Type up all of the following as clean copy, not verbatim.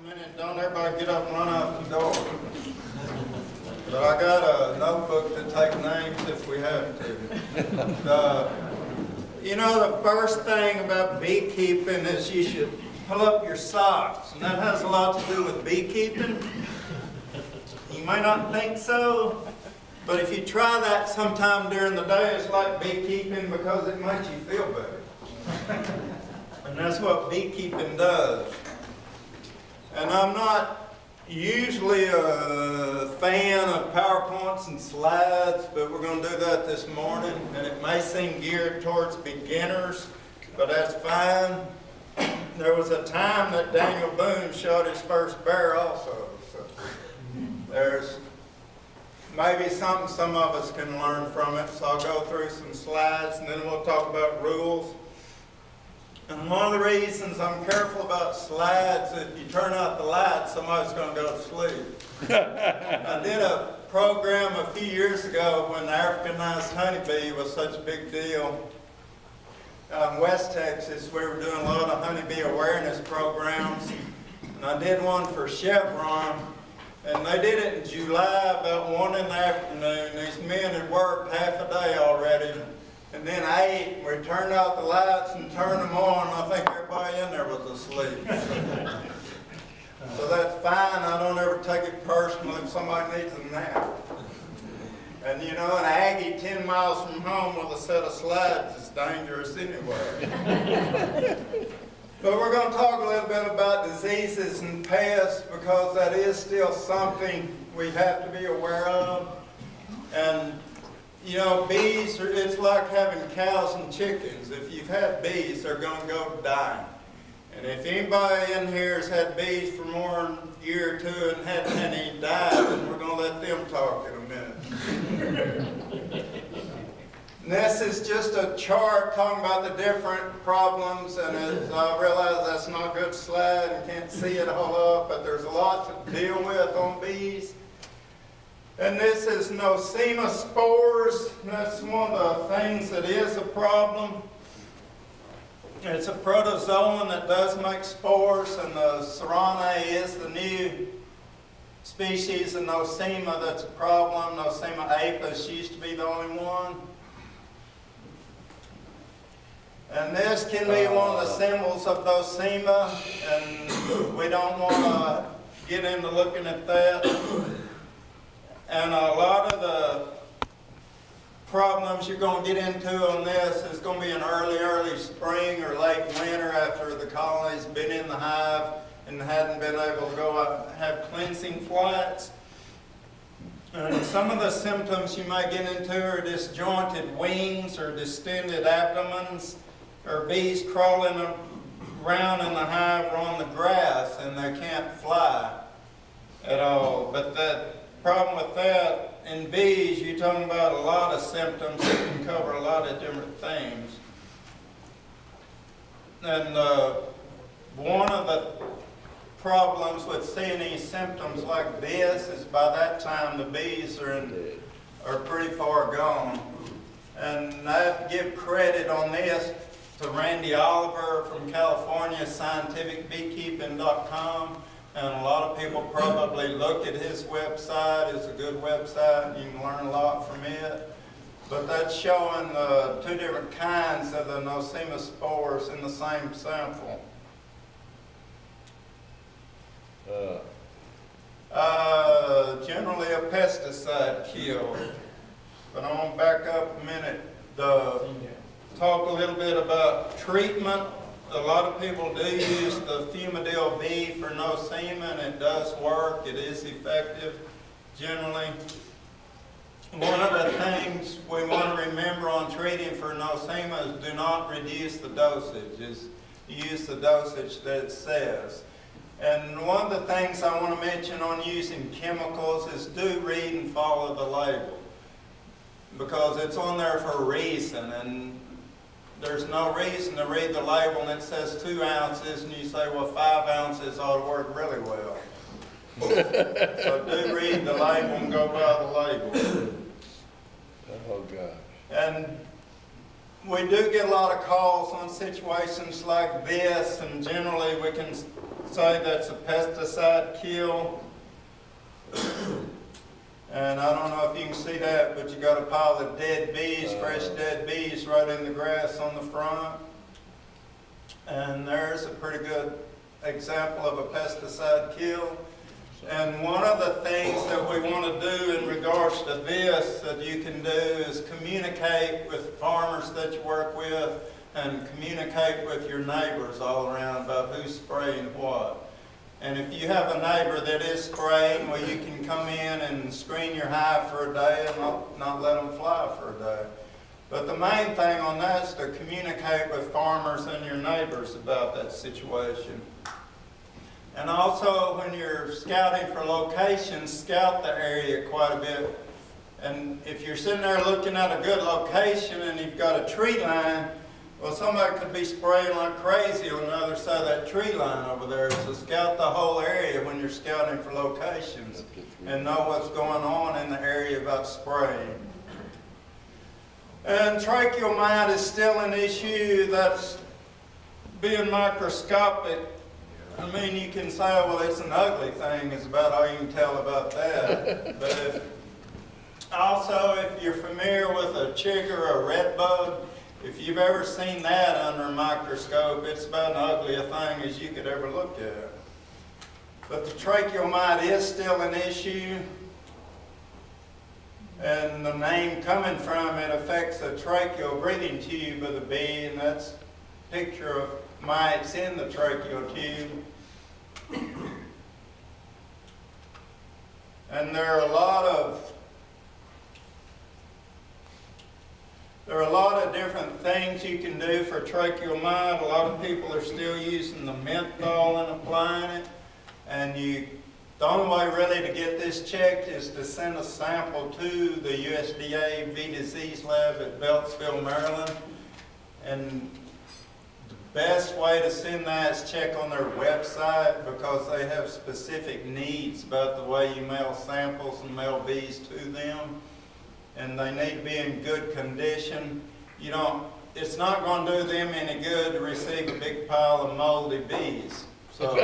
a minute, don't everybody get up and run out the door. But I got a notebook to take names if we have to. You know, the first thing about beekeeping is you should pull up your socks, and that has a lot to do with beekeeping. You may not think so, but if you try that sometime during the day, it's like beekeeping because it makes you feel better. And that's what beekeeping does. And I'm not usually a fan of PowerPoints and slides, but we're going to do that this morning. And it may seem geared towards beginners, but that's fine. There was a time that Daniel Boone shot his first bear also. So there's maybe something some of us can learn from it. So I'll go through some slides and then we'll talk about rules. And one of the reasons I'm careful about slides, if you turn out the lights, somebody's going to go to sleep. I did a program a few years ago when the Africanized honeybee was such a big deal. In West Texas, we were doing a lot of honeybee awareness programs. And I did one for Chevron, and they did it in July about 1 in the afternoon. These men had worked half a day already. And then 8, we turned out the lights and turned them on, and I think everybody in there was asleep. So that's fine. I don't ever take it personal if somebody needs a nap. And you know, an Aggie 10 miles from home with a set of slides is dangerous anyway. But we're going to talk a little bit about diseases and pests because that is still something we have to be aware of. And you know, bees, it's like having cows and chickens. If you've had bees, they're going to go dying. And if anybody in here has had bees for more than a year or two and hadn't had any die, then we're going to let them talk in a minute. And this is just a chart talking about the different problems, and I realize that's not a good slide and can't see it all up, but there's a lot to deal with on bees. And this is Nosema spores. That's one of the things that is a problem. It's a protozoan that does make spores, and the Serranae is the new species of Nosema that's a problem. Nosema apis used to be the only one. And this can be one of the symbols of Nosema, and we don't want to get into looking at that. And a lot of the problems you're going to get into on this is going to be in early spring or late winter after the colony's been in the hive and hadn't been able to go out and have cleansing flights. And some of the symptoms you might get into are disjointed wings or distended abdomens, or bees crawling around in the hive or on the grass and they can't fly at all. But that problem with that, in bees, you're talking about a lot of symptoms that can cover a lot of different things. And one of the problems with seeing these symptoms like this is by that time the bees are pretty far gone. And I have to give credit on this to Randy Oliver from California, scientificbeekeeping.com. And a lot of people probably look at his website. It's a good website. You can learn a lot from it. But that's showing 2 different kinds of the Nosema spores in the same sample. Generally a pesticide kill. But I want to back up a minute. Talk a little bit about treatment. A lot of people do use the Fumidil B for Nosema, and it does work. It is effective generally. One of the things we want to remember on treating for Nosema is do not reduce the dosage. Use the dosage that it says. And one of the things I want to mention on using chemicals is do read and follow the label, because it's on there for a reason. And there's no reason to read the label and it says 2 ounces and you say, well, 5 ounces ought to work really well. So do read the label and go by the label. Oh, gosh. And we do get a lot of calls on situations like this, and generally we can say that's a pesticide kill. And I don't know if you can see that, but you got a pile of dead bees, fresh dead bees right in the grass on the front. And there's a pretty good example of a pesticide kill. And one of the things that we want to do in regards to this that you can do is communicate with farmers that you work with and communicate with your neighbors all around about who's spraying what. And if you have a neighbor that is spraying, well, you can come in and screen your hive for a day and not let them fly for a day. But the main thing on that is to communicate with farmers and your neighbors about that situation. And also, when you're scouting for locations, scout the area quite a bit. And if you're sitting there looking at a good location and you've got a tree line, well, somebody could be spraying like crazy on the other side of that tree line over there. So scout the whole area when you're scouting for locations and know what's going on in the area about spraying. And tracheal mite is still an issue that's being microscopic. I mean, you can say, well, it's an ugly thing, is about all you can tell about that. But also, if you're familiar with a chick or a red bug, if you've ever seen that under a microscope, it's about as ugly a thing as you could ever look at. But the tracheal mite is still an issue. And the name coming from it affects the tracheal breathing tube of the bee, and that's a picture of mites in the tracheal tube. And there are a lot of different things you can do for tracheal mite. A lot of people are still using the menthol and applying it. And the only way really to get this checked is to send a sample to the USDA Bee Disease Lab at Beltsville, Maryland. And the best way to send that is check on their website, because they have specific needs about the way you mail samples and mail bees to them. And they need to be in good condition. It's not going to do them any good to receive a big pile of moldy bees. So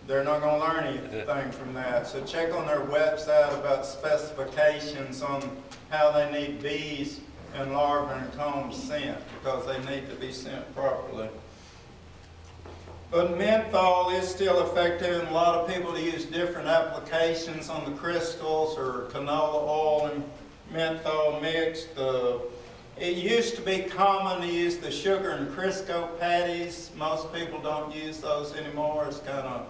they're not going to learn anything from that. So check on their website about specifications on how they need bees and larvae and combs sent, because they need to be sent properly. But menthol is still effective, and a lot of people use different applications on the crystals or canola oil and menthol mixed. It used to be common to use the sugar and Crisco patties. Most people don't use those anymore. It's kind of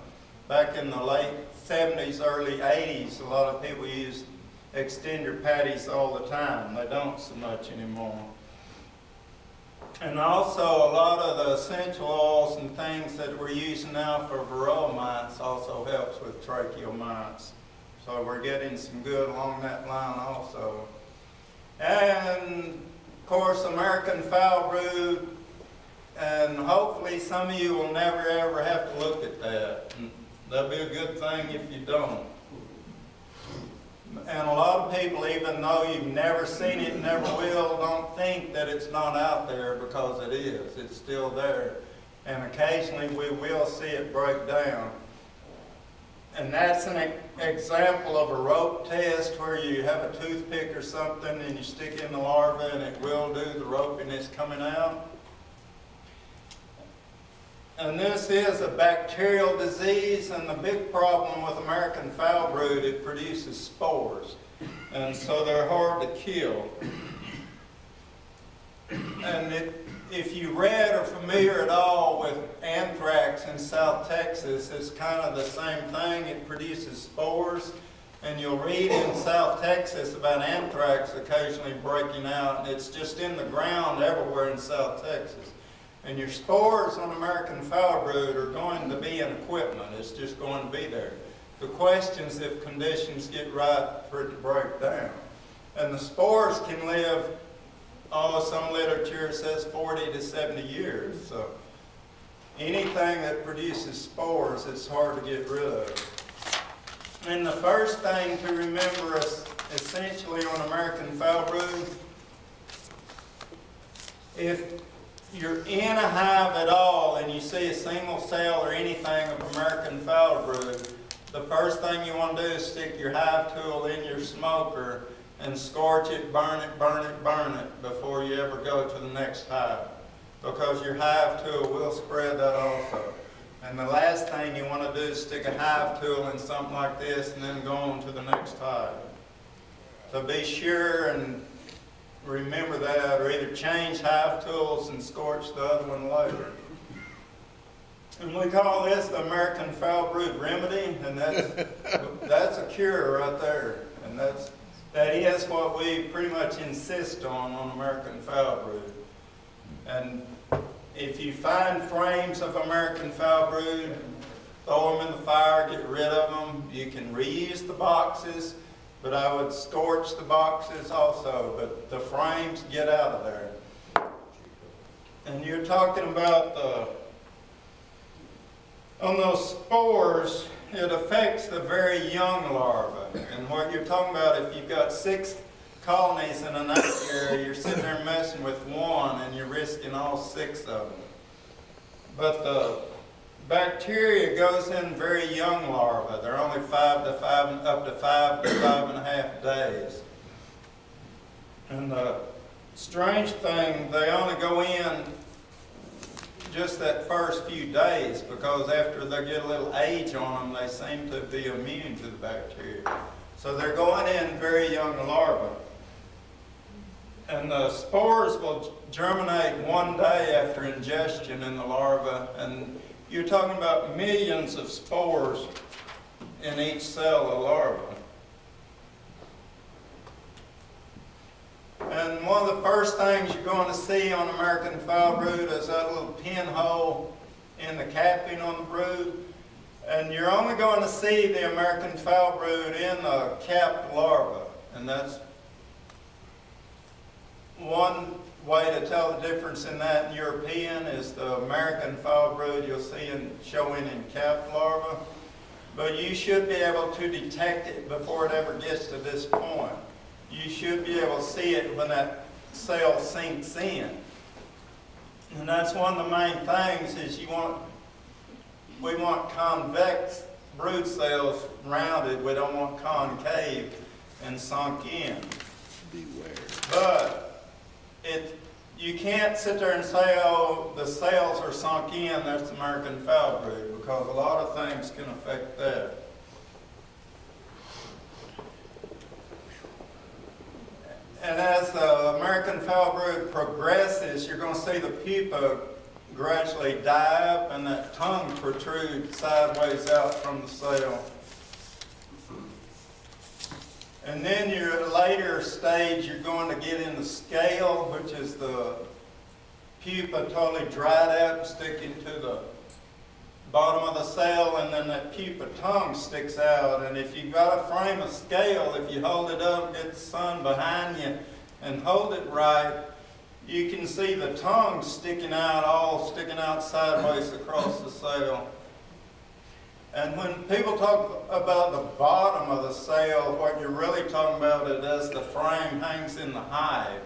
back in the late 70s, early 80s, a lot of people used extender patties all the time. They don't so much anymore. And also a lot of the essential oils and things that we're using now for varroa mites also helps with tracheal mites. So we're getting some good along that line also. And of course, American foul brood, and hopefully some of you will never ever have to look at that. And that'll be a good thing if you don't. And a lot of people, even though you've never seen it, never will, don't think that it's not out there, because it is. It's still there. And occasionally we will see it break down. And that's an example of a rope test where you have a toothpick or something and you stick in the larva and it will do the ropiness coming out. And this is a bacterial disease, and the big problem with American foul brood, it produces spores. And so they're hard to kill. And if you read or familiar at all with anthrax in South Texas, it's kind of the same thing. It produces spores. And you'll read in South Texas about anthrax occasionally breaking out, and it's just in the ground everywhere in South Texas. And your spores on American foul brood are going to be in equipment. It's just going to be there. The question is if conditions get right for it to break down. And the spores can live, some literature says 40 to 70 years. So anything that produces spores, it's hard to get rid of. And the first thing to remember is essentially on American foul brood, if you're in a hive at all and you see a single cell or anything of American foul brood, the first thing you want to do is stick your hive tool in your smoker and scorch it, burn it, burn it, burn it before you ever go to the next hive, because your hive tool will spread that also. And the last thing you want to do is stick a hive tool in something like this and then go on to the next hive. So be sure and remember that, or either change hive tools and scorch the other one later. And we call this the American foul brood remedy, and that's a cure right there. And that is what we pretty much insist on American foul brood. And if you find frames of American foul brood, throw them in the fire, get rid of them. You can reuse the boxes, but I would scorch the boxes also. But the frames, get out of there. And you're talking about on those spores, it affects the very young larvae. And what you're talking about, if you've got 6 colonies in an apiary, you're sitting there messing with one and you're risking all 6 of them. But the bacteria goes in very young larvae. They're only up to 5 to 5.5 days. And the strange thing, they only go in just that first few days, because after they get a little age on them, they seem to be immune to the bacteria. So they're going in very young larvae. And the spores will germinate one day after ingestion in the larva, and you're talking about millions of spores in each cell of larva. And one of the first things you're going to see on American foul brood is that little pinhole in the capping on the brood. And you're only going to see the American foul brood in the capped larva. And that's one way to tell the difference in that and European is the American foul brood you'll see showing in capped larva. But you should be able to detect it before it ever gets to this point. You should be able to see it when that cell sinks in. And that's one of the main things is we want convex brood cells rounded. We don't want concave and sunk in. Beware. But you can't sit there and say, oh, the cells are sunk in, that's American foul brood, because a lot of things can affect that. And as the American foul brood progresses, you're going to see the pupa gradually die up and that tongue protrude sideways out from the cell. And then your later stage, you're going to get in the scale, which is the pupa totally dried out and sticking to the bottom of the cell, and then that pupa tongue sticks out. And if you've got a frame of scale, if you hold it up, get the sun behind you, and hold it right, you can see the tongue sticking out sideways across the cell. And when people talk about the bottom of the cell, what you're really talking about is as the frame hangs in the hive.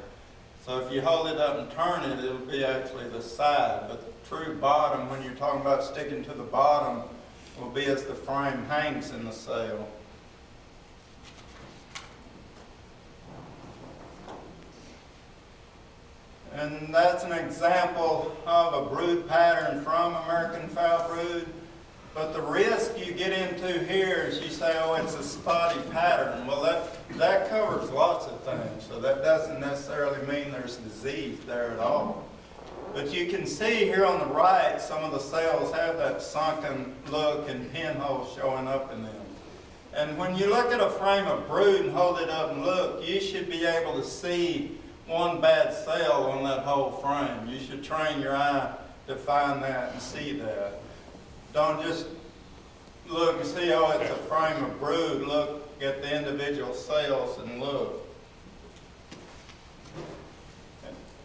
So if you hold it up and turn it, it'll be actually the side. But the true bottom, when you're talking about sticking to the bottom, will be as the frame hangs in the cell. And that's an example of a brood pattern from American foul brood. But the risk you get into here is you say, oh, it's a spotty pattern. Well, that covers lots of things. So that doesn't necessarily mean there's disease there at all. But you can see here on the right, some of the cells have that sunken look and pinholes showing up in them. And when you look at a frame of brood and hold it up and look, you should be able to see one bad cell on that whole frame. You should train your eye to find that and see that. Don't just look and see, oh, it's a frame of brood. Look at the individual cells and look.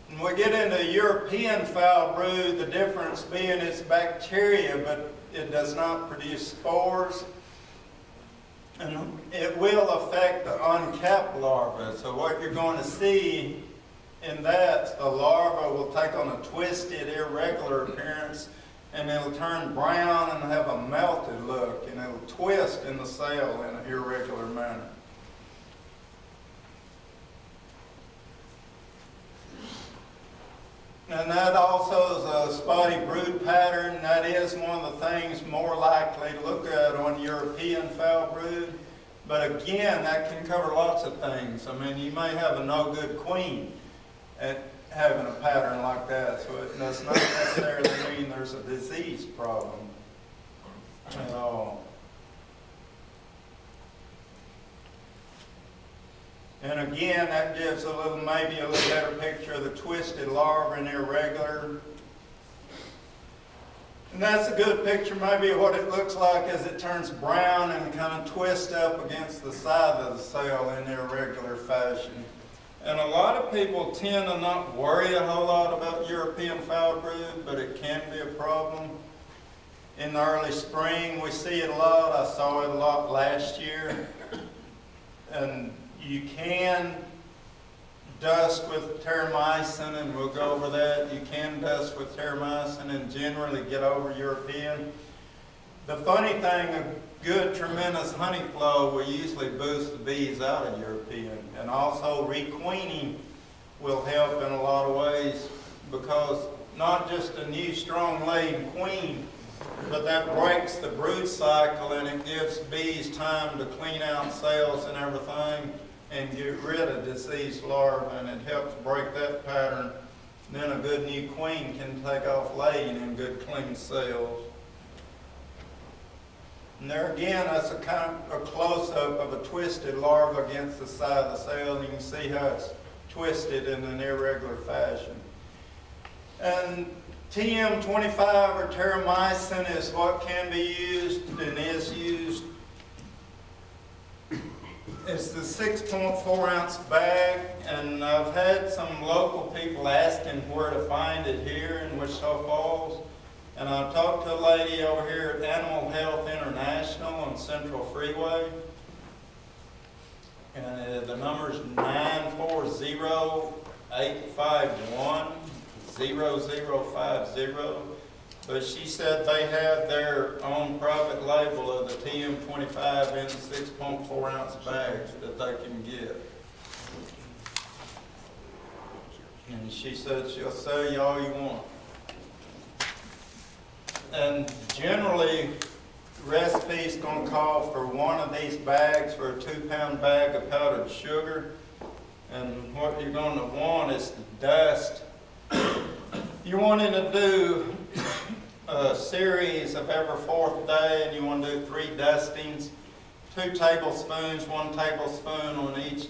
When we get into European foul brood, the difference being it's bacteria, but it does not produce spores. And it will affect the uncapped larvae. So what you're going to see in that, the larva will take on a twisted, irregular appearance, and it'll turn brown and have a melted look, and it'll twist in the cell in an irregular manner. And that also is a spotty brood pattern. That is one of the things more likely to look at on European foul brood. But again, that can cover lots of things. I mean, you may have a no good queen at having a pattern like that, so it does not necessarily mean there's a disease problem at all. And again, that gives maybe a little better picture of the twisted larva and irregular. And that's a good picture maybe of what it looks like as it turns brown and kind of twists up against the side of the cell in irregular fashion. And a lot of people tend to not worry a whole lot about European foul brood, but it can be a problem. In the early spring, we see it a lot. I saw it a lot last year. And you can dust with terramycin, and we'll go over that. You can dust with terramycin and generally get over European. The funny thing, a good, tremendous honey flow will usually boost the bees out of European. And also requeening will help in a lot of ways, because not just a new strong laying queen, but that breaks the brood cycle and it gives bees time to clean out cells and everything and get rid of diseased larvae, and it helps break that pattern. Then a good new queen can take off laying in good clean cells. And there again, that's a kind of a close-up of a twisted larva against the side of the cell, and you can see how it's twisted in an irregular fashion. And TM25 or terramycin is what can be used and is used. It's the 6.4 ounce bag, and I've had some local people asking where to find it here in Wichita Falls. And I talked to a lady over here at Animal Health International on Central Freeway. And the number is 940-851-0050. But she said they have their own private label of the TM25 in 6.4 ounce bags that they can get. And she said she'll sell you all you want. And generally, recipe's going to call for one of these bags for a 2-pound bag of powdered sugar. And what you're going to want is to dust. You're wanting to do a series of every 4th day, and you want to do 3 dustings, 2 tablespoons, 1 tablespoon on each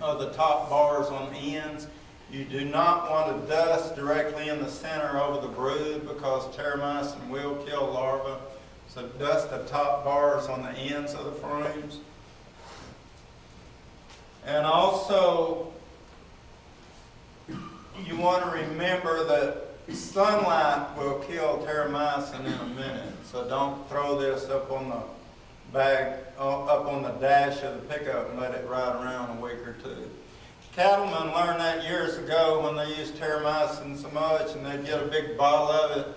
of the top bars on the ends. You do not want to dust directly in the center over the brood, because terramycin will kill larvae. So dust the top bars on the ends of the frames. And also, you want to remember that sunlight will kill terramycin in a minute. So don't throw this up on the bag, up on the dash of the pickup and let it ride around a week or 2. Cattlemen learned that years ago when they used terramycin so much, and they'd get a big bottle of it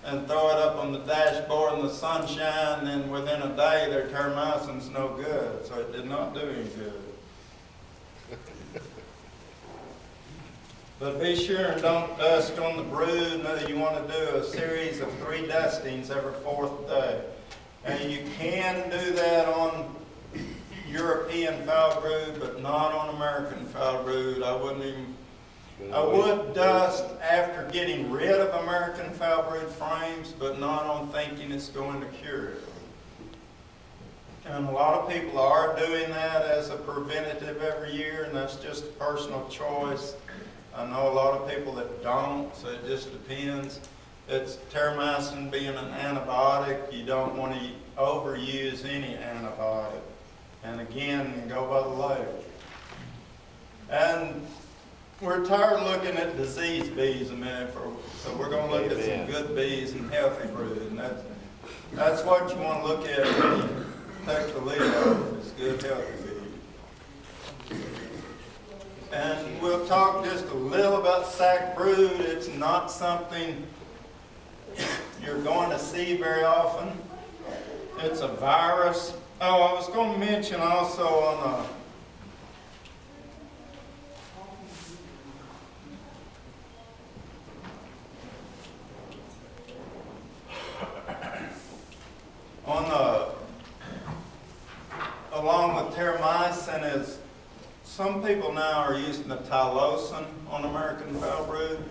and throw it up on the dashboard in the sunshine, and then within a day their terramycin's no good. So it did not do any good. But be sure and don't dust on the brood. No, you want to do a series of 3 dustings every 4th day. And you can do that on European foul brood, but not on American foul brood. I would dust after getting rid of American foul brood frames, but not on thinking it's going to cure it. And a lot of people are doing that as a preventative every year, and that's just a personal choice. I know a lot of people that don't, so it just depends. It's terramycin being an antibiotic. You don't want to overuse any antibiotic. And again, go by the label. And we're tired of looking at diseased bees a minute, so we're going to look at some good bees and healthy brood. And that's what you want to look at when you take the lid off. It's good, healthy bees. And we'll talk just a little about sac brood. It's not something you're going to see very often. It's a virus. Oh, I was going to mention also along with termicin is some people now are using the tylosin on American foul brood,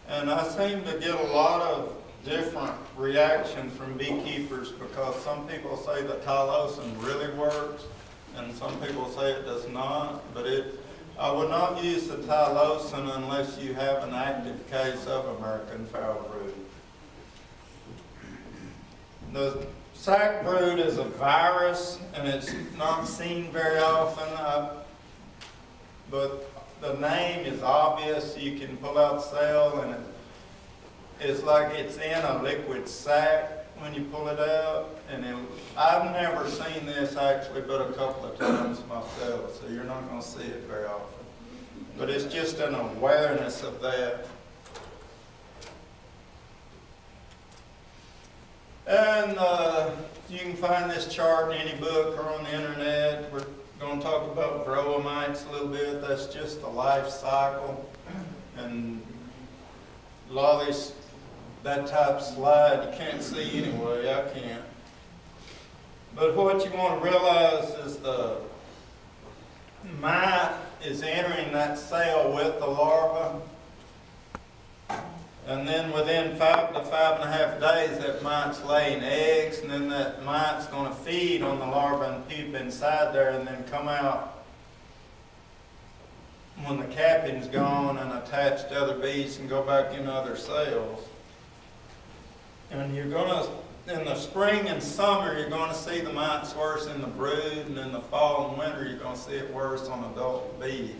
and I seem to get a lot of different reactions from beekeepers because some people say the tylosin really works and some people say it does not, but I would not use the tylosin unless you have an active case of American foul brood. The sac brood is a virus and it's not seen very often, but the name is obvious. You can pull out the cell and it's like it's in a liquid sac when you pull it out. And I've never seen this actually but a couple of times myself, so you're not going to see it very often. But it's just an awareness of that. And you can find this chart in any book or on the internet. We're going to talk about varroa mites a little bit. That's just the life cycle. And a lot of these, that type of slide you can't see anyway. I can't. But what you want to realize is the mite is entering that cell with the larva. And then within 5 to 5.5 days, that mite's laying eggs, and then that mite's going to feed on the larva and pupa inside there and then come out when the capping's gone and attach to other bees and go back in other cells. And you're going to, in the spring and summer, you're going to see the mites worse in the brood, and in the fall and winter, you're going to see it worse on adult bees.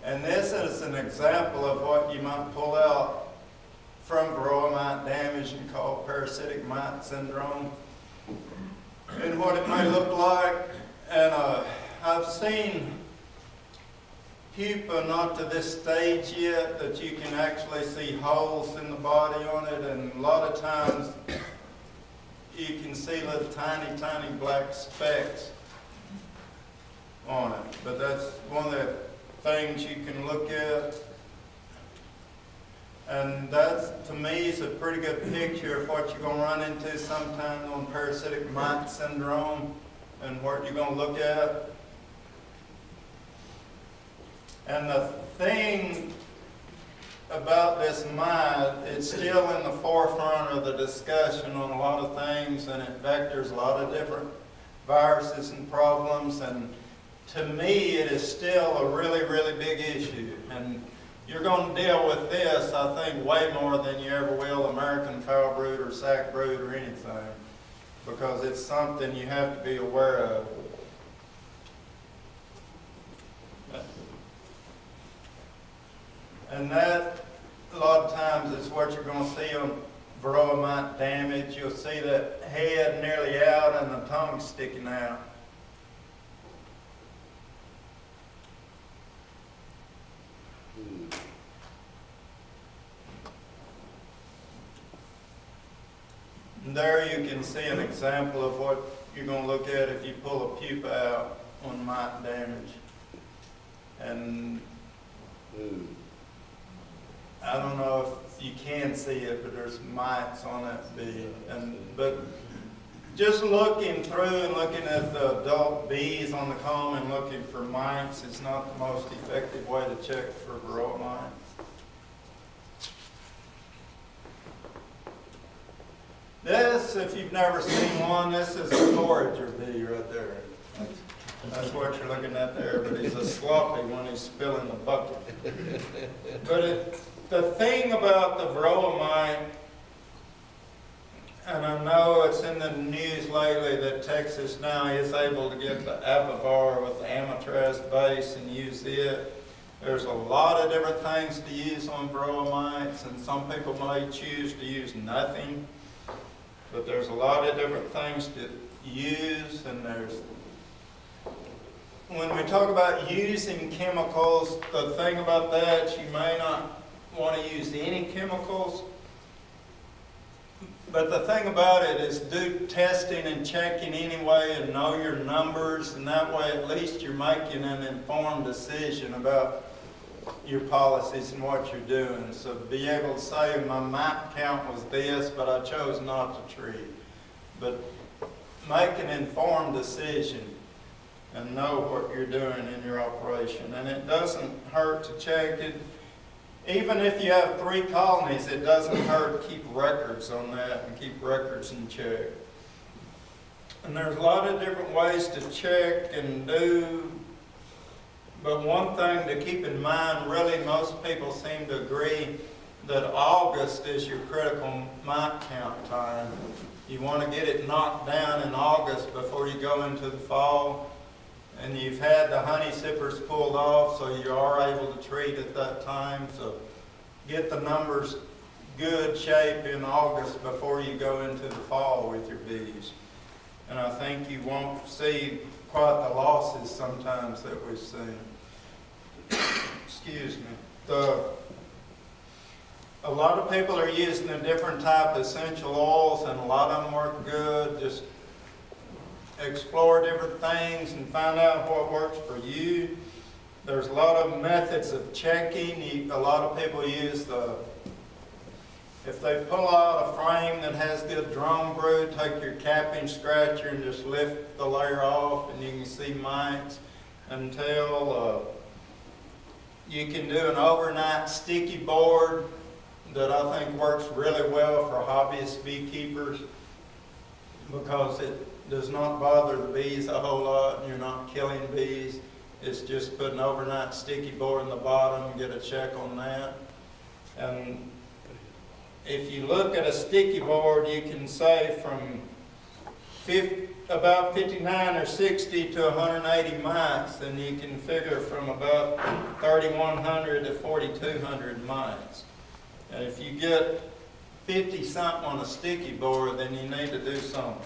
And this is an example of what you might pull out from varroa mite damage and called parasitic mite syndrome, and what it may look like. And I've seen pupa, not to this stage yet, that you can actually see holes in the body on it, and a lot of times you can see little tiny, tiny black specks on it. But that's one of the things you can look at. And that, to me, is a pretty good picture of what you're going to run into sometime on parasitic mite syndrome and what you're going to look at. And the thing about this mite, it's still in the forefront of the discussion on a lot of things, and it vectors a lot of different viruses and problems. And to me, it is still a really, really big issue. And you're going to deal with this, I think, way more than you ever will American foul brood or sac brood or anything, because it's something you have to be aware of. And that, a lot of times, is what you're going to see on varroa mite damage. You'll see that head nearly out and the tongue sticking out. And there you can see an example of what you're going to look at if you pull a pupa out on mite damage. And I don't know if you can see it, but there's mites on that bee. But just looking through and looking at the adult bees on the comb and looking for mites is not the most effective way to check for varroa mite. This, if you've never seen one, this is a forager bee right there. That's what you're looking at there, but he's a sloppy when he's spilling the bucket. But the thing about the varroa mite, and I know it's in the news lately that Texas now is able to get the Apiaries with the amatraz base and use it. There's a lot of different things to use on varroa mites, and some people may choose to use nothing. But there's a lot of different things to use, and when we talk about using chemicals, the thing about that, you may not want to use any chemicals. But the thing about it is do testing and checking anyway and know your numbers, and that way at least you're making an informed decision about your policies and what you're doing. So be able to say my mite count was this, but I chose not to treat. But make an informed decision and know what you're doing in your operation. And it doesn't hurt to check it. Even if you have 3 colonies, it doesn't hurt to keep records on that and keep records in check. And there's a lot of different ways to check and do, but one thing to keep in mind, really most people seem to agree that August is your critical mite count time. You want to get it knocked down in August before you go into the fall. And you've had the honey sippers pulled off, so you are able to treat at that time. So get the numbers good shape in August before you go into the fall with your bees. And I think you won't see quite the losses sometimes that we've seen. Excuse me. A lot of people are using a different type of essential oils, and a lot of them work good. Just explore different things and find out what works for you. There's a lot of methods of checking. A lot of people use if they pull out a frame that has good drone brood, take your capping scratcher and just lift the layer off, and you can see mites until you can do an overnight sticky board that I think works really well for hobbyist beekeepers, because it does not bother the bees a whole lot and you're not killing bees. It's just put an overnight sticky board in the bottom and get a check on that. And if you look at a sticky board, you can say from about 59 or 60 to 180 mites, then you can figure from about 3,100 to 4,200 mites. And if you get 50 something on a sticky board, then you need to do something.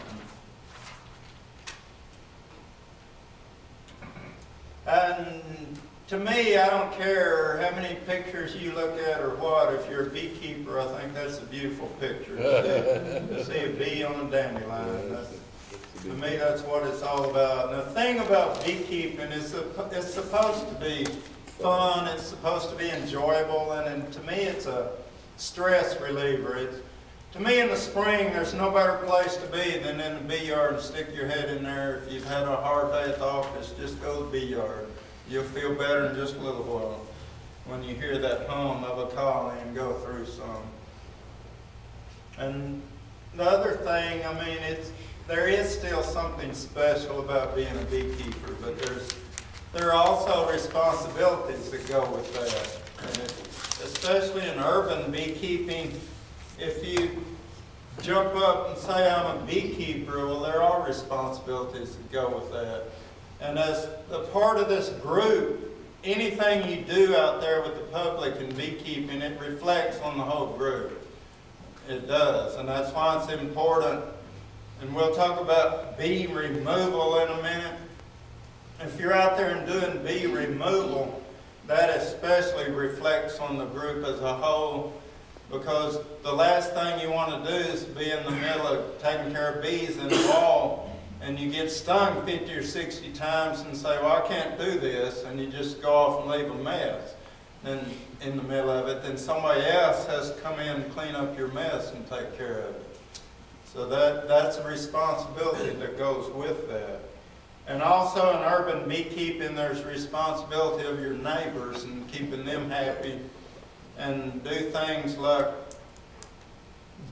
And to me, I don't care how many pictures you look at or what. If you're a beekeeper, I think that's a beautiful picture. To see a bee on a dandelion. To me, that's what it's all about. And the thing about beekeeping is it's supposed to be fun. It's supposed to be enjoyable. And to me, it's a stress reliever. To me, in the spring, there's no better place to be than in the bee yard and stick your head in there. If you've had a hard day at the office, just go to the bee yard. You'll feel better in just a little while when you hear that hum of a colony and go through some. And the other thing, I mean, there is still something special about being a beekeeper, but there are also responsibilities that go with that. And especially in urban beekeeping, if you jump up and say I'm a beekeeper, well, there are responsibilities that go with that. And as a part of this group, anything you do out there with the public in beekeeping, it reflects on the whole group. It does, and that's why it's important. And we'll talk about bee removal in a minute. If you're out there and doing bee removal, that especially reflects on the group as a whole, because the last thing you want to do is be in the middle of taking care of bees in the wall and you get stung 50 or 60 times and say, well, I can't do this, and you just go off and leave a mess. Then in the middle of it, then somebody else has to come in and clean up your mess and take care of it. So that's a responsibility that goes with that. And also in urban beekeeping, there's responsibility of your neighbors and keeping them happy. And do things like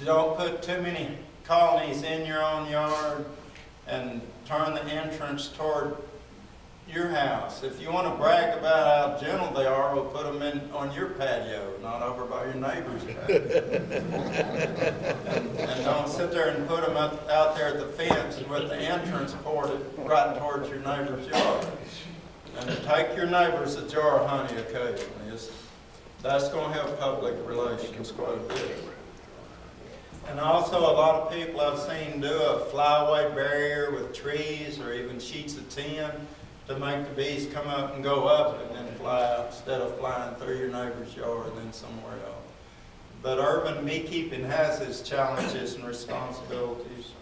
don't put too many colonies in your own yard, and turn the entrance toward your house. If you want to brag about how gentle they are, we'll put them in on your patio, not over by your neighbor's patio. and don't sit there and put them out there at the fence with the entrance ported right towards your neighbor's yard. And take your neighbors a jar of honey occasionally. That's going to help public relations quite a bit. And also a lot of people I've seen do a flyaway barrier with trees or even sheets of tin to make the bees come up and go up and then fly out instead of flying through your neighbor's yard and then somewhere else. But urban beekeeping has its challenges and responsibilities.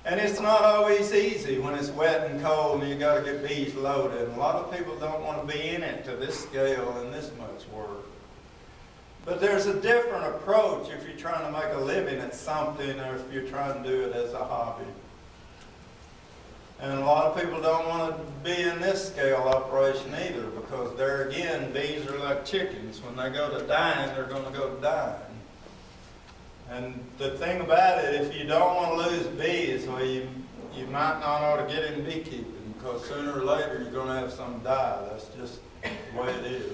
And it's not always easy when it's wet and cold and you got to get bees loaded. And a lot of people don't want to be in it to this scale and this much work. But there's a different approach if you're trying to make a living at something or if you're trying to do it as a hobby. And a lot of people don't want to be in this scale operation either, because there again, bees are like chickens. When they go to dying, they're going to go to dying. And the thing about it, if you don't want to lose bees, well, you might not ought to get in beekeeping, because sooner or later you're going to have some die. That's just the way it is.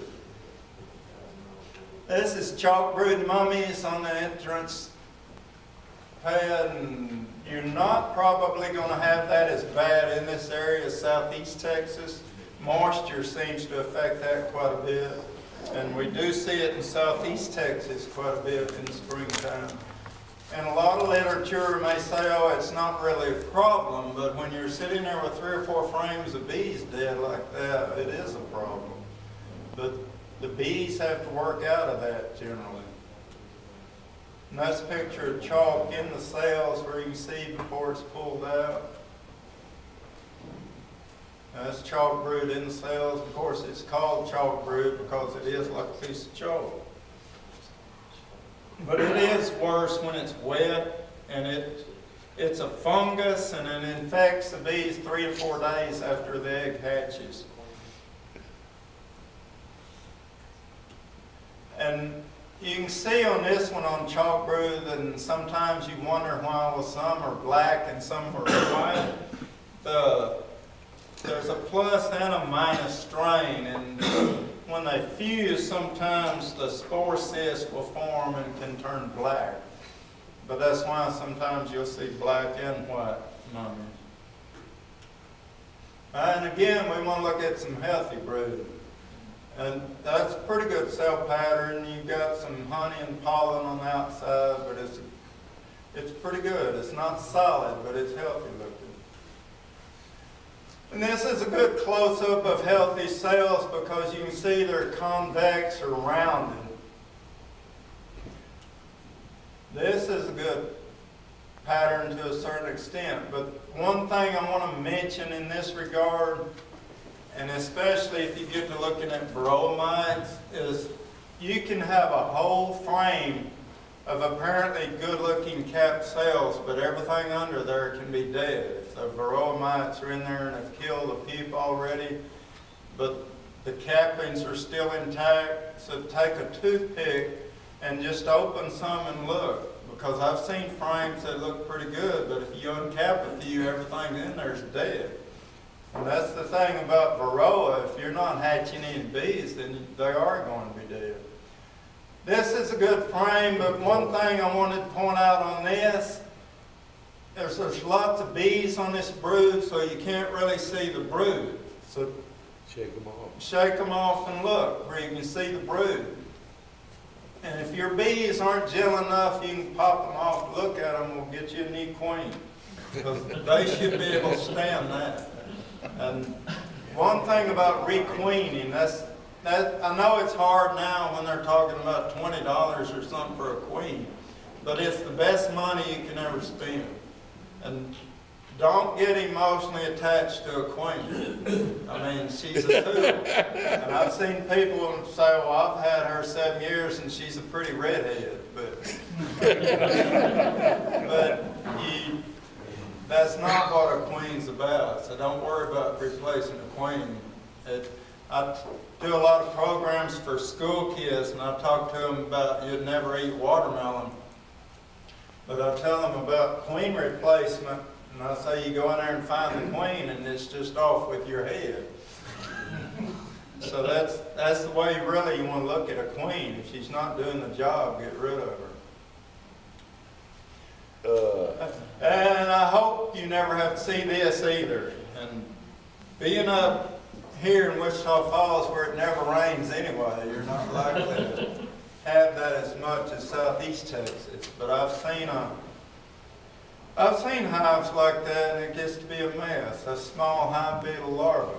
This is chalk brood mummies on the entrance pad, and you're not probably going to have that as bad in this area as southeast Texas. Moisture seems to affect that quite a bit, and we do see it in southeast Texas quite a bit in the springtime. And a lot of literature may say, oh, it's not really a problem, but when you're sitting there with 3 or 4 frames of bees dead like that, it is a problem. But the bees have to work out of that generally. And that's a picture of chalk in the cells where you can see before it's pulled out. That's chalk brood in the cells. Of course, it's called chalk brood because it is like a piece of chalk. But it is worse when it's wet, and it's a fungus, and it infects the bees 3 to 4 days after the egg hatches. And you can see on this one on chalk brood, and sometimes you wonder why some are black and some are white. There's a plus and a minus strain, and when they fuse, sometimes the spore cyst will form and can turn black. But that's why sometimes you'll see black and white mummies. And again, we want to look at some healthy brood. And that's a pretty good cell pattern. You've got some honey and pollen on the outside, but it's pretty good. It's not solid, but it's healthy looking. And this is a good close-up of healthy cells because you can see they're convex or rounded. This is a good pattern to a certain extent, but one thing I want to mention in this regard, and especially if you get to looking at varroa mites, is you can have a whole frame of apparently good-looking capped cells, but everything under there can be dead. If the varroa mites are in there and have killed the pupa already, but the cappings are still intact, so take a toothpick and just open some and look. Because I've seen frames that look pretty good, but if you uncap a few, everything in there is dead. And that's the thing about varroa. If you're not hatching any bees, then they are going to be dead. This is a good frame, but one thing I wanted to point out on this, there's lots of bees on this brood, so you can't really see the brood. So shake them off. Shake them off and look where you can see the brood. And if your bees aren't gentle enough, you can pop them off, look at them, we'll get you a new queen. Because they should be able to stand that. And one thing about requeening, I know it's hard now when they're talking about $20 or something for a queen, but it's the best money you can ever spend. And don't get emotionally attached to a queen. I mean, she's a tool. And I've seen people say, well, I've had her 7 years and she's a pretty redhead. But that's not what a queen's about. So don't worry about replacing a queen. I do a lot of programs for school kids, and I talk to them about you'd never eat watermelon. But I tell them about queen replacement. And I say you go in there and find the queen and it's just off with your head. So that's the way really you want to look at a queen. If she's not doing the job, get rid of her. And I hope you never have to see this either. And being up here in Wichita Falls where it never rains anyway, you're not likely to have that as much as southeast Texas. But I've seen I've seen hives like that and it gets to be a mess, a small hive beetle larva.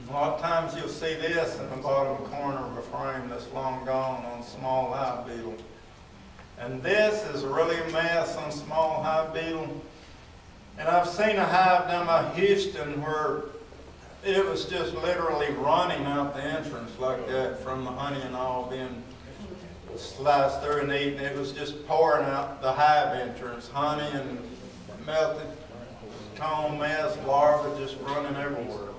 A lot of times you'll see this in the bottom corner of a frame that's long gone on small hive beetle. And this is really a mess on small hive beetle. And I've seen a hive down by Houston where it was just literally running out the entrance like that from the honey and all being sliced through and eaten. It was just pouring out the hive entrance, honey and melted comb mess, larvae just running everywhere.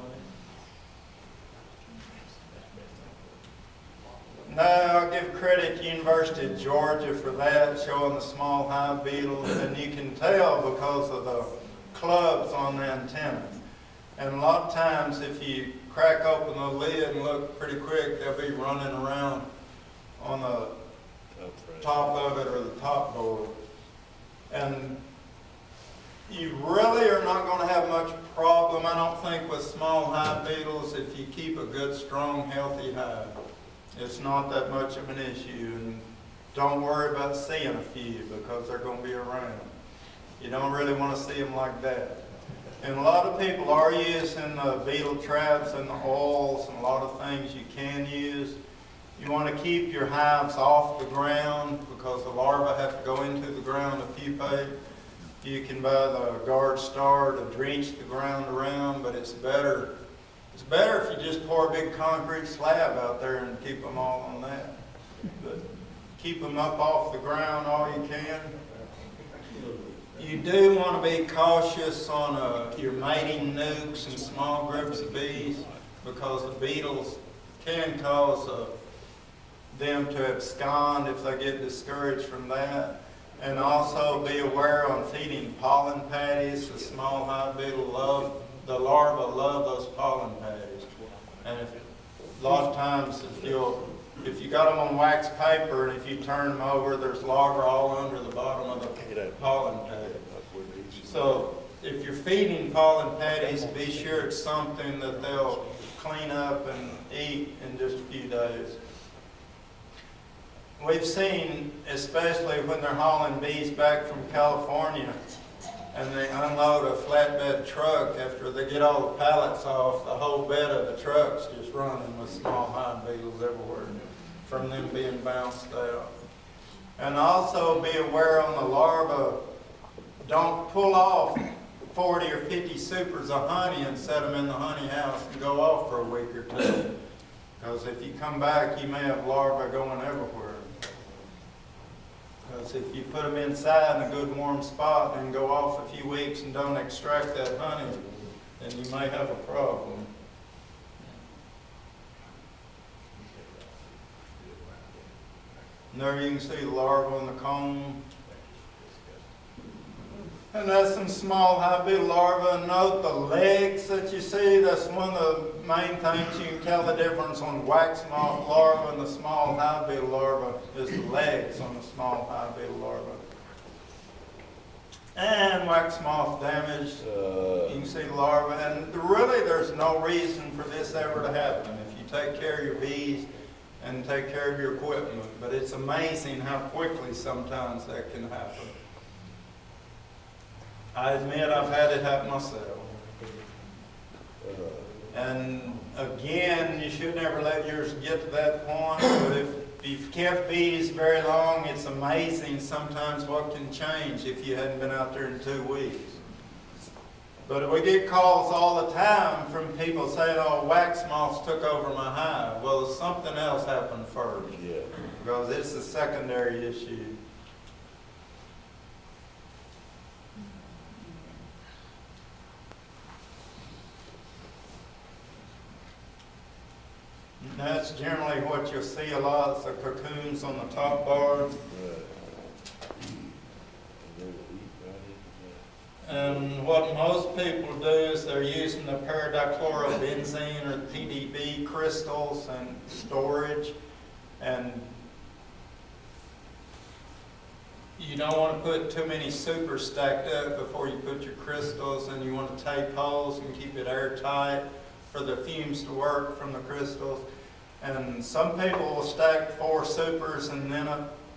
Now, I'll give credit to University of Georgia for that, showing the small hive beetles, and you can tell because of the clubs on the antennas. And a lot of times, if you crack open the lid and look pretty quick, they'll be running around on the top of it or the top board. And you really are not going to have much problem, I don't think, with small hive beetles if you keep a good, strong, healthy hive. It's not that much of an issue, and don't worry about seeing a few because they're going to be around. You don't really want to see them like that. And a lot of people are using the beetle traps and the oils and a lot of things you can use. You want to keep your hives off the ground because the larvae have to go into the ground to pupate. You can buy the guard star to drench the ground around, but it's better if you just pour a big concrete slab out there and keep them all on that. But keep them up off the ground all you can. You do want to be cautious on your mating nukes and small groups of bees because the beetles can cause them to abscond if they get discouraged from that. And also be aware on feeding pollen patties. The small hive beetle the larvae love those pollen patties. And a lot of times if you got them on wax paper and if you turn them over, there's larvae all under the bottom of the pollen patty. So if you're feeding pollen patties, be sure it's something that they'll clean up and eat in just a few days. We've seen, especially when they're hauling bees back from California and they unload a flatbed truck, after they get all the pallets off, the whole bed of the truck's just running with small hive beetles everywhere from them being bounced out. And also be aware on the larvae, don't pull off 40 or 50 supers of honey and set them in the honey house and go off for a week or two. Because if you come back, you may have larvae going everywhere. Because if you put them inside in a good warm spot and go off a few weeks and don't extract that honey, then you may have a problem. And there you can see the larvae in the comb. And that's some small hive beetle larvae. Note the legs that you see. That's one of the main things you can tell the difference on wax moth larva and the small hive beetle larva is the legs on the small hive beetle larva. And wax moth damage. You can see the larvae. And really there's no reason for this ever to happen if you take care of your bees and take care of your equipment. But it's amazing how quickly sometimes that can happen. I admit I've had it happen myself. And again, you should never let yours get to that point, but if you've kept bees very long, it's amazing sometimes what can change if you hadn't been out there in 2 weeks. But we get calls all the time from people saying, oh, wax moths took over my hive. Well, something else happened first, because it's a secondary issue. That's generally what you'll see a lot, is the cocoons on the top bar. And what most people do is they're using the paradichlorobenzene or PDB crystals and storage. And you don't want to put too many super stacked up before you put your crystals, and you want to tape holes and keep it airtight for the fumes to work from the crystals. And some people will stack 4 supers and then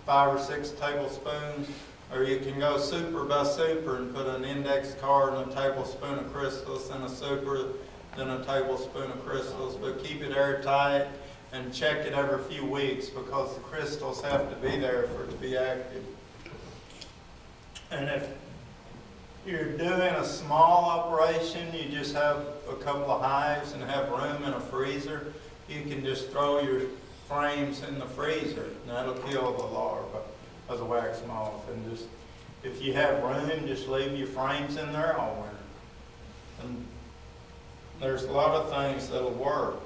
5 or 6 tablespoons. Or you can go super by super and put an index card and a tablespoon of crystals, and a super, then a tablespoon of crystals. But keep it airtight and check it every few weeks, because the crystals have to be there for it to be active. And if you're doing a small operation, you just have a couple of hives and have room in a freezer, you can just throw your frames in the freezer, and that'll kill the larva of the wax moth. And just, if you have room, just leave your frames in there all winter. And there's a lot of things that'll work.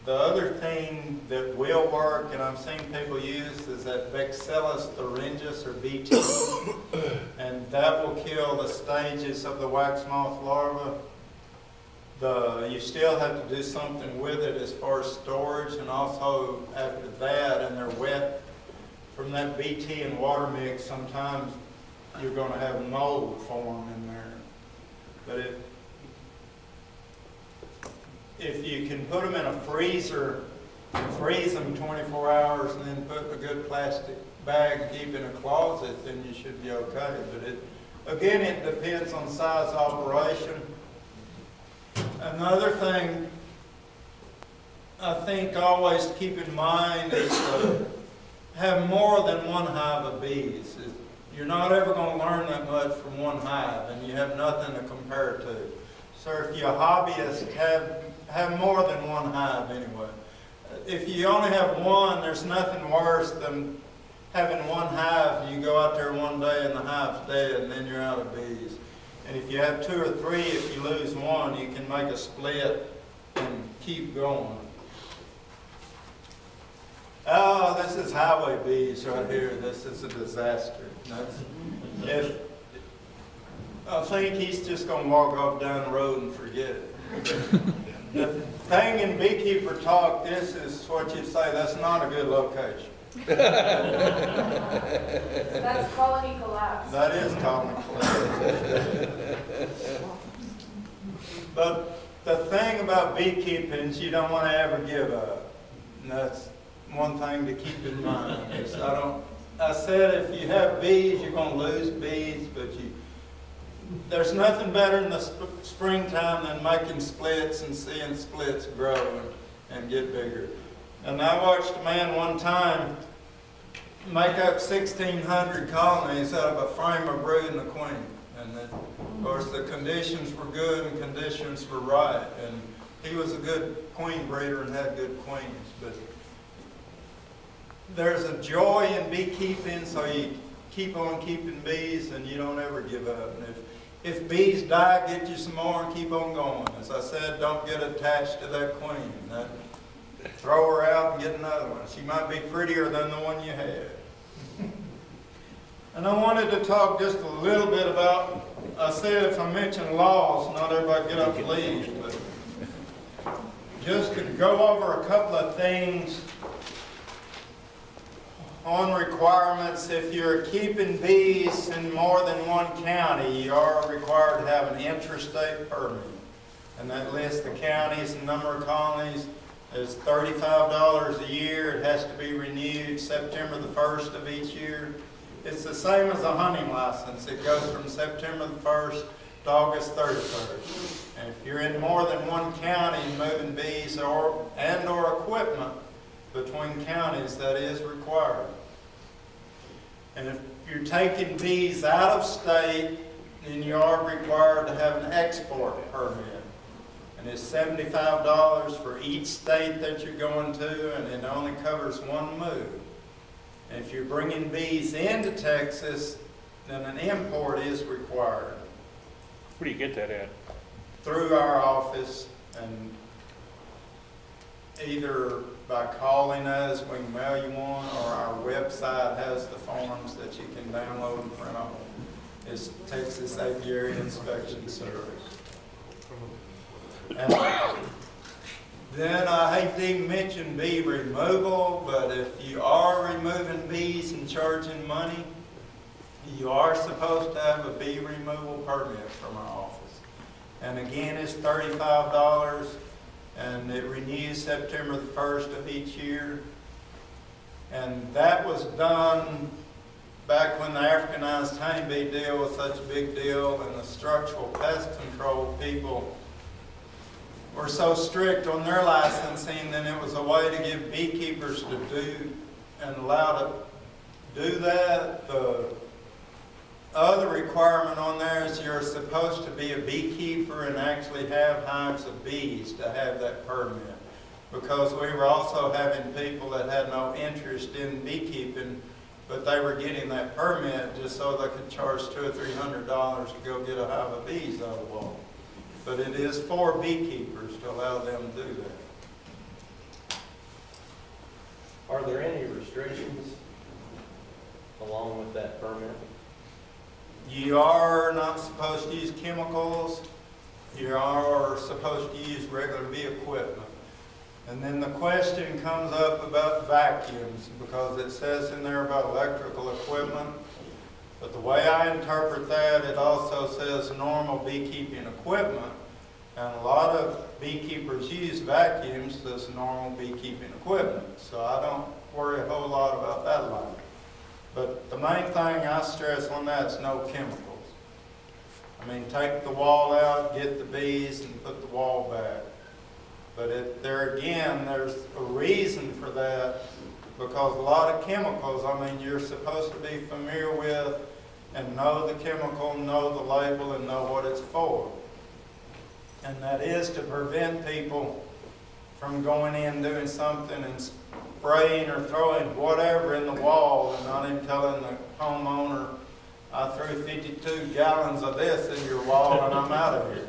The other thing that will work, and I've seen people use, is that Bacillus thuringius, or BT, and that will kill the stages of the wax moth larva. You still have to do something with it as far as storage, and also after that, and they're wet from that BT and water mix, sometimes you're going to have mold form in there. But if you can put them in a freezer and freeze them 24 hours and then put a good plastic bag and keep in a closet, then you should be okay. But again, it depends on size operation. Another thing I think always to keep in mind is to have more than one hive of bees. You're not ever going to learn that much from one hive, and you have nothing to compare to. So if you're a hobbyist, have more than one hive anyway. If you only have one, there's nothing worse than having one hive and you go out there one day and the hive's dead and then you're out of bees. And if you have 2 or 3, if you lose one, you can make a split and keep going. Oh, this is highway bees right here. This is a disaster. I think he's just going to walk off down the road and forget it. The thing in beekeeper talk, this is what you say, that's not a good location. That's colony collapse. That is colony collapse. But the thing about beekeeping is you don't want to ever give up. And that's one thing to keep in mind. I said if you have bees, you're going to lose bees, but there's nothing better in the springtime than making splits and seeing splits grow and get bigger. And I watched a man one time make up 1,600 colonies out of a frame of brood and a queen. And of course the conditions were good and conditions were right. And he was a good queen breeder and had good queens. But there's a joy in beekeeping, so you keep on keeping bees and you don't ever give up. And if bees die, get you some more and keep on going. As I said, don't get attached to that queen. Throw her out and get another one. She might be prettier than the one you had. And I wanted to talk just a little bit about, I said if I mention laws, not everybody get up and leave, but just to go over a couple of things on requirements. If you're keeping bees in more than one county, you are required to have an interstate permit. And that lists the counties and number of colonies. It's $35 a year. It has to be renewed September the 1st of each year. It's the same as a hunting license. It goes from September the 1st to August 31st. And if you're in more than one county moving bees or equipment between counties, that is required. And if you're taking bees out of state, then you are required to have an export permit. And it's $75 for each state that you're going to, and it only covers one move. And if you're bringing bees into Texas, then an import is required. Where do you get that at? Through our office, and either by calling us, we can mail you one, or our website has the forms that you can download and print off. It's Texas Apiary Inspection Service. And then I hate to even mention bee removal, but if you are removing bees and charging money, you are supposed to have a bee removal permit from our office. And again, it's $35, and it renews September the 1st of each year. And that was done back when the Africanized honeybee deal was such a big deal and the structural pest control people were so strict on their licensing, then it was a way to give beekeepers to do and allow to do that. The other requirement on there is you're supposed to be a beekeeper and actually have hives of bees to have that permit. Because we were also having people that had no interest in beekeeping, but they were getting that permit just so they could charge $200 or $300 to go get a hive of bees out of the wall. But it is for beekeepers to allow them to do that. Are there any restrictions along with that permit? You are not supposed to use chemicals. You are supposed to use regular bee equipment. And then the question comes up about vacuums, because it says in there about electrical equipment. But the way I interpret that, it also says normal beekeeping equipment. And a lot of beekeepers use vacuums as normal beekeeping equipment. So I don't worry a whole lot about that line. But the main thing I stress on that is no chemicals. I mean, take the wall out, get the bees, and put the wall back. But there again, there's a reason for that, because a lot of chemicals, I mean, you're supposed to be familiar with and know the chemical, know the label, and know what it's for. And that is to prevent people from going in doing something and spraying or throwing whatever in the wall and not even telling the homeowner, I threw 52 gallons of this in your wall and I'm out of here.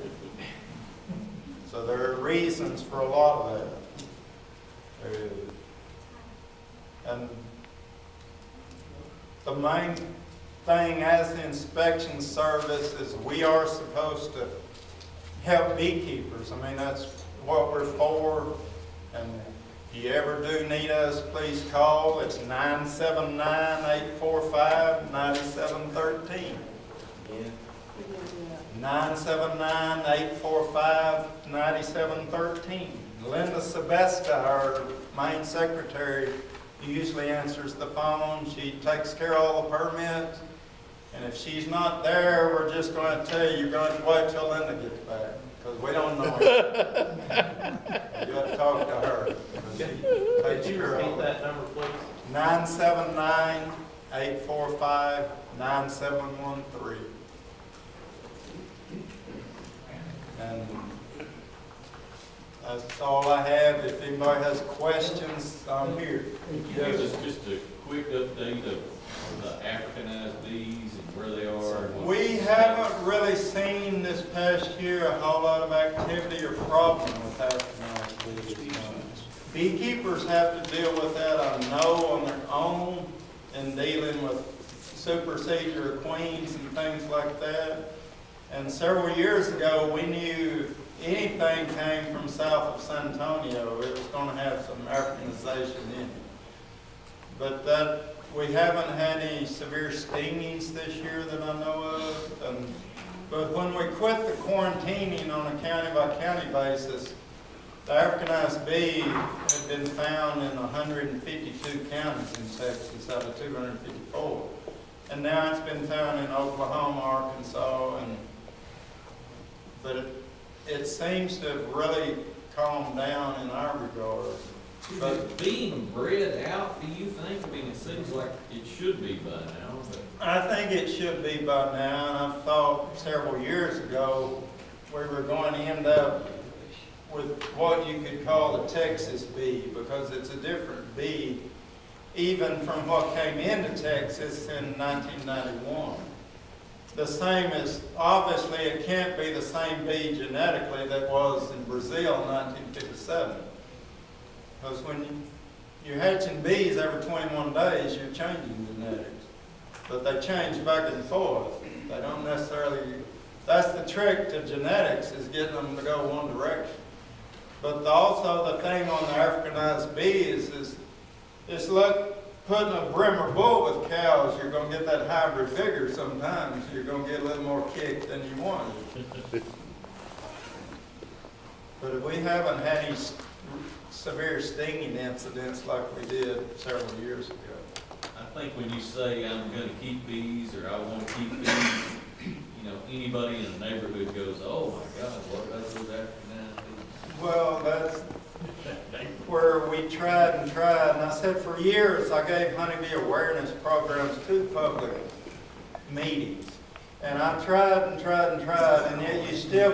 So there are reasons for a lot of that. There is. And the main thing as the inspection service is we are supposed to help beekeepers. I mean, that's what we're for. And if you ever do need us, please call. It's 979-845-9713. Yeah. 979-845-9713. Linda Sebesta, our main secretary, usually answers the phone. She takes care of all the permits. And if she's not there, we're just going to tell you, you're going to wait till Linda gets back, because we don't know her. You have to talk to her. Could you repeat that number, please? 979-845-9713. And that's all I have. If anybody has questions, I'm here. Give us just a quick update of the Africanized bees and where they are. We haven't really seen this past year a whole lot of activity or problem with Africanized bees. Beekeepers have to deal with that, I know, on their own in dealing with supersedure of queens and things like that. And several years ago, we knew anything came from south of San Antonio, it was going to have some Africanization in it. But that we haven't had any severe stingings this year that I know of. But when we quit the quarantining on a county-by-county basis, the Africanized bee had been found in 152 counties in Texas out of 254. And now it's been found in Oklahoma, Arkansas, but it seems to have really calmed down in our regard. Is it being bred out, do you think? I mean, it seems like it should be by now. But I think it should be by now, and I thought several years ago we were going to end up with what you could call a Texas bee, because it's a different bee even from what came into Texas in 1991. The same as, obviously it can't be the same bee genetically that was in Brazil in 1957. Because when you're hatching bees every 21 days, you're changing genetics. But they change back and forth. They don't necessarily, that's the trick to genetics, is getting them to go one direction. But also the thing on the Africanized bees is it's like putting a brimmer bull with cows. You're going to get that hybrid vigor sometimes. You're going to get a little more kick than you wanted. But we haven't had any severe stinging incidents like we did several years ago. I think when you say I'm gonna keep bees, or I wanna keep bees, you know, anybody in the neighborhood goes, oh my God, what about those African bees? Well, that's where we tried, and I said for years, I gave honeybee awareness programs to public meetings. And I tried, and yet you still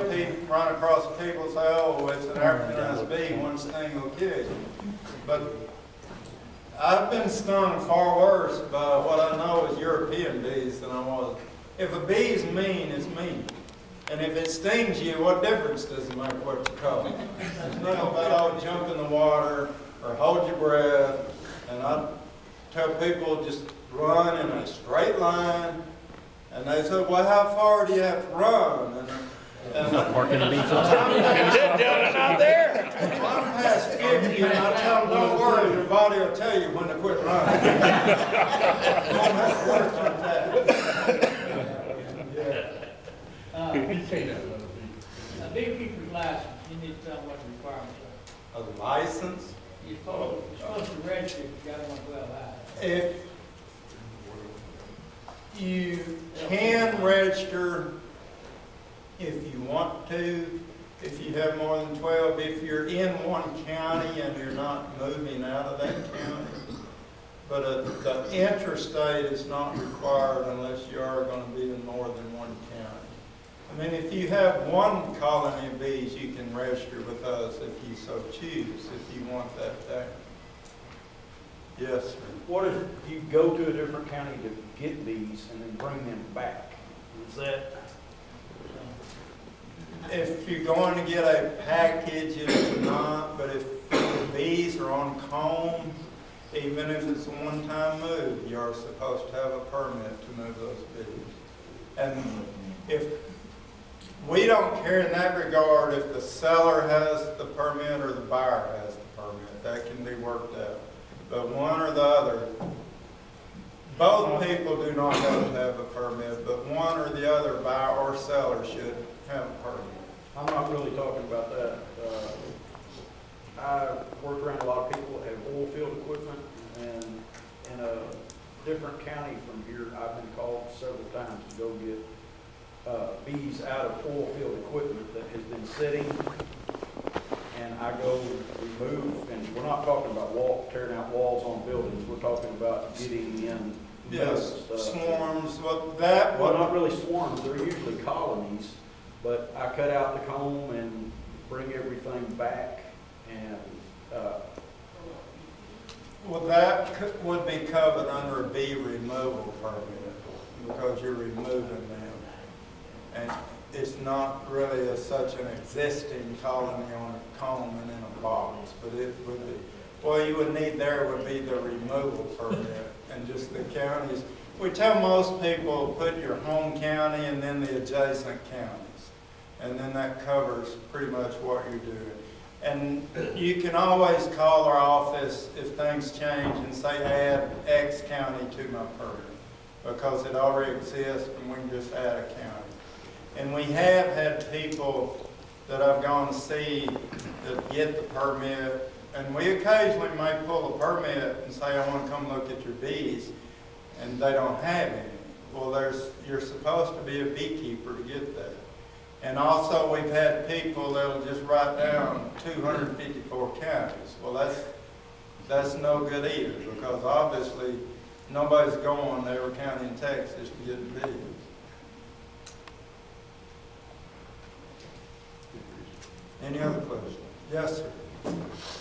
run across people say, oh, it's an Africanized bee, one sting will kill you. But I've been stung far worse by what I know is European bees than I was. If a bee is mean, it's mean. And if it stings you, what difference does it make what you call it? There's nothing about, oh, jump in the water or hold your breath. And I tell people just run in a straight line. And they said, well, how far do you have to run? And Parking the bees. Out there. I'm past 50 and I tell them, don't worry, your body will tell you when to quit running. You won't have to work on that. A beekeeper's license, you need to tell them what the requirements are. A license? You're supposed to register if you got one 12 Hive. If you can register if you want to, if you have more than 12, if you're in one county and you're not moving out of that county. But the interstate is not required unless you are going to be in more than one county. I mean, if you have one colony of bees, you can register with us if you so choose, if you want that thing. Yes, sir. What if you go to a different county to get bees and then bring them back? Is that? If you're going to get a package, it's not, but if the bees are on comb, even if it's a one-time move, you're supposed to have a permit to move those bees. And if we don't care in that regard if the seller has the permit or the buyer has the permit. That can be worked out. But one or the other, both people do not have to have a permit, but one or the other, buyer or seller, should have a permit. I'm not really talking about that. I work around a lot of people that have oil field equipment, and in a different county from here, I've been called several times to go get bees out of oil field equipment that has been sitting, and I go remove, and we're not talking about tearing out walls on buildings, we're talking about getting in. Yes, stuff. swarms, well, not really swarms, they're usually colonies, but I cut out the comb and bring everything back, and well, that would be covered under a bee removal permit because you're removing them. And it's not really such an existing colony on a comb and in a box, but it would be. Well, you would need there would be the removal permit and just the counties. We tell most people put your home county and then the adjacent counties. And then that covers pretty much what you're doing. And you can always call our office if things change and say add X county to my permit because it already exists and we can just add a county. And we have had people that I've gone to see that get the permit, and we occasionally may pull a permit and say, I want to come look at your bees, and they don't have any. Well, you're supposed to be a beekeeper to get that. And also we've had people that'll just write down 254 counties. Well, that's no good either, because obviously nobody's going to every county in Texas to get bees. Any other questions? Yes, sir.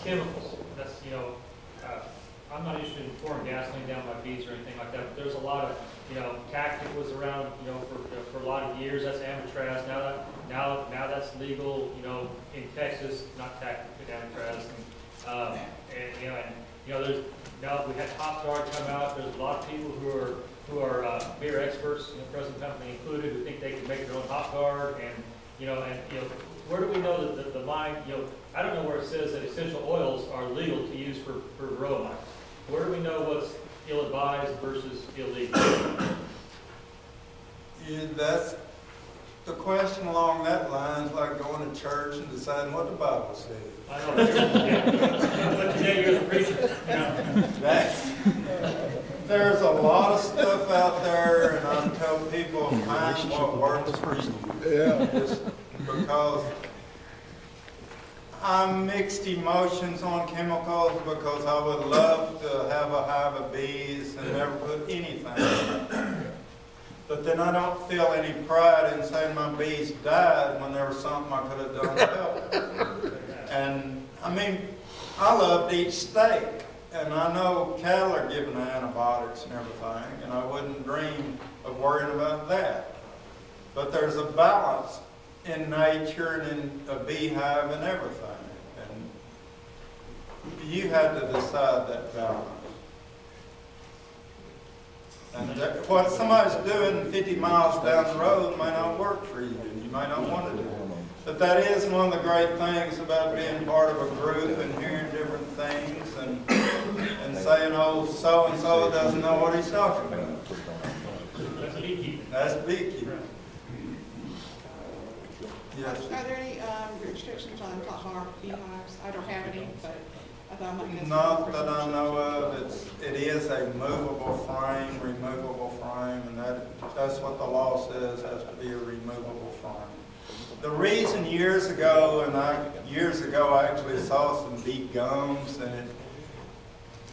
Chemicals, that's, I'm not interested in pouring gasoline down my bees or anything like that, but there's a lot of, Tactic was around, for a lot of years, that's Amatraz, now that's legal, in Texas, not Tactic, but Amatraz, there's, now we had Hop Guard come out, there's a lot of people who are beer experts, present company included, who think they can make their own Hop Guard, and where do we know that the line, I don't know where it says that essential oils are legal to use for varroa mites. Where do we know what's ill-advised versus illegal? Yeah, that's the question along that line is like going to church and deciding what the Bible says. I know, but today you're the preacher, That's, There's a lot of stuff out there, and I tell people find what works for you. Yeah. Just because I'm mixed emotions on chemicals, because I would love to have a hive of bees and never put anything in it. But then I don't feel any pride in saying my bees died when there was something I could have done to help them. And I mean, I love to eat steak, and I know cattle are given antibiotics and everything, and I wouldn't dream of worrying about that. But there's a balance in nature and in a beehive and everything. And you had to decide that balance. And that, what somebody's doing 50 miles down the road may not work for you, and you may not want to do it. But that is one of the great things about being part of a group and hearing different things and saying, oh, so-and-so doesn't know what he's talking about. That's beekeeping. That's beekeeping. Yes. Are there any restrictions on top bar beehives? I don't have any, but I thought I might get some. Not that I know of. It is a movable frame, and that's what the law says, has to be a removable frame. The reason years ago I actually saw some bee gums, and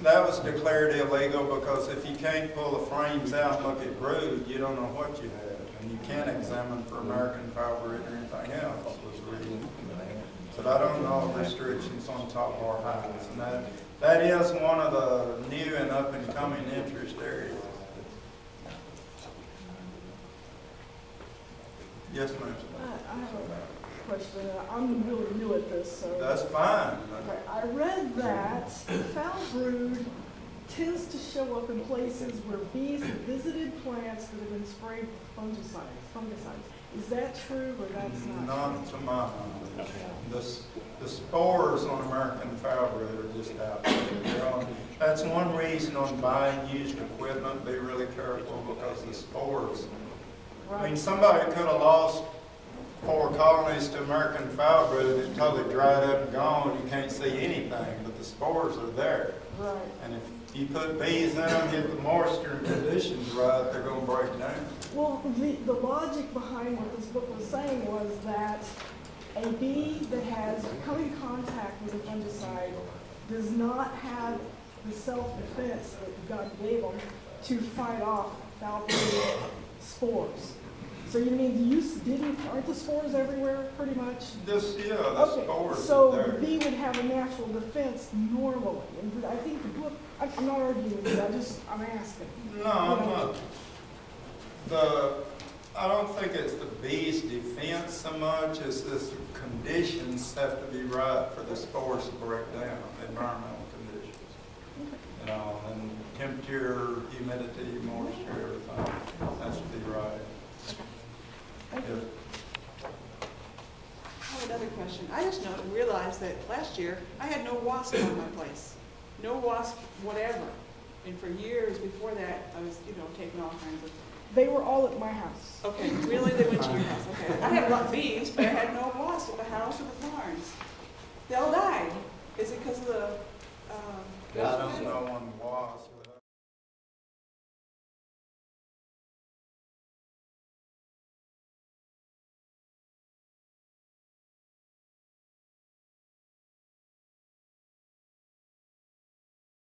that was declared illegal because if you can't pull the frames out and look at brood, you don't know what you have, and you can't examine for American foulbrood or anything else. Was the reason. But I don't know restrictions on top bar hives, and that is one of the new and up and coming interest areas. Yes, ma'am. I have a question. I'm really new at this, so. That's fine. Okay. I read that foul brood tends to show up in places where bees have visited plants that have been sprayed with fungicides. Is that true, or that's not? Not to my knowledge. The spores on American foulbrood are just out there. That's one reason on buying used equipment, be really careful, because the spores. I mean, somebody could have lost 4 colonies to American foulbrood. It's totally dried up and gone. You can't see anything, but the spores are there. Right. And if you put bees in them, get the moisture and conditions right, they're going to break down. Well, the logic behind what this book was saying was that a bee that has come in contact with a fungicide does not have the self-defense that God gave them to fight off foulbrood spores. So you mean aren't the spores everywhere pretty much? The spores so are there. the bee would have a natural defense normally. And I think the book, I'm not arguing with you, I'm asking. No, I'm not. I don't think it's the bee's defense so much as the conditions have to be right for the spores to break down, environmental conditions. You know, and temperature, humidity, moisture, everything has to be right. I have another question. I just realized that last year I had no wasp on my place. No wasp whatever. And for years before that, I was, taking all kinds of... They were all at my house. Okay, really? They went to your house? Okay. I had a lot of bees, but I had no wasps at the house or the barns. They all died. Is it because of the... I don't know on wasps.